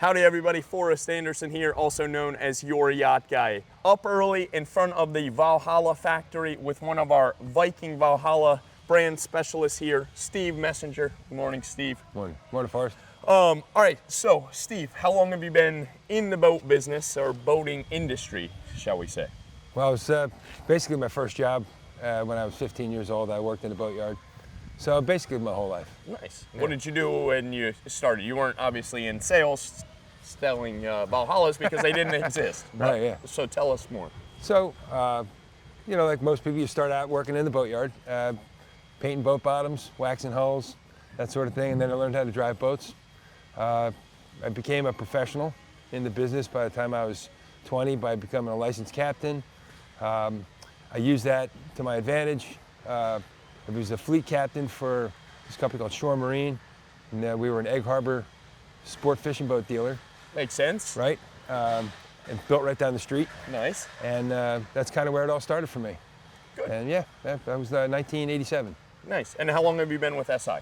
Howdy everybody, Forrest Anderson here, also known as your yacht guy. Up early in front of the Valhalla factory with one of our Viking Valhalla brand specialists here, Steve Messenger. Good morning, Steve. Morning. Morning, Forrest. All right, so Steve, how long have you been in the boat business or boating industry, shall we say? Well, it was basically my first job when I was 15 years old. I worked in a boatyard. So basically my whole life. Nice. Yeah. What did you do when you started? You weren't obviously in sales selling Valhallas because they didn't exist. Right, yeah. So tell us more. So, you know, like most people, you start out working in the boatyard, painting boat bottoms, waxing hulls, that sort of thing, and then I learned how to drive boats. I became a professional in the business by the time I was 20 by becoming a licensed captain. I used that to my advantage. I was a fleet captain for this company called Shore Marine, and we were an Egg Harbor sport fishing boat dealer. Makes sense. Right, and built right down the street. Nice. And that's kind of where it all started for me. Good. And yeah, that was 1987. Nice. And how long have you been with SI?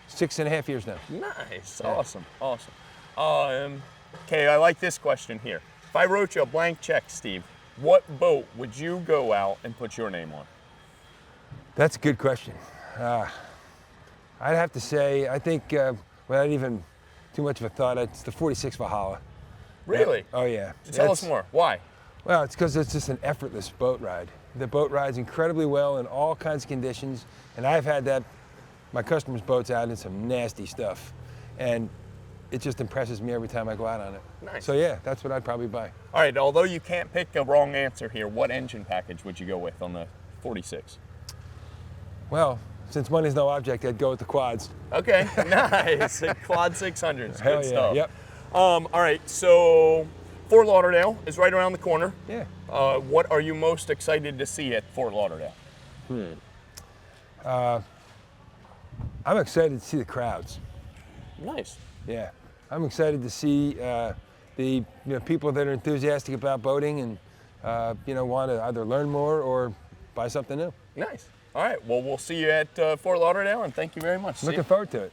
6.5 years now. Nice. Yeah. Awesome. Awesome. Okay, I like this question here. If I wrote you a blank check, Steve, what boat would you go out and put your name on? That's a good question. I'd have to say, I think, without even too much of a thought, it's the 46 Valhalla. Really? Oh, yeah. Tell us more. Why? Well, it's because it's just an effortless boat ride. The boat rides incredibly well in all kinds of conditions, and I've had my customers' boats out in some nasty stuff, and it just impresses me every time I go out on it. Nice. So yeah, that's what I'd probably buy. All right, although you can't pick a wrong answer here, what engine package would you go with on the 46? Well, since money's no object, I'd go with the quads. Okay, nice. Quad 600s, Hell good yeah, stuff. yep. All right, so Fort Lauderdale is right around the corner. Yeah. What are you most excited to see at Fort Lauderdale? I'm excited to see the crowds. Nice. Yeah, I'm excited to see the people that are enthusiastic about boating and want to either learn more or buy something new. Nice. All right, well, we'll see you at Fort Lauderdale, and thank you very much. Looking forward to it.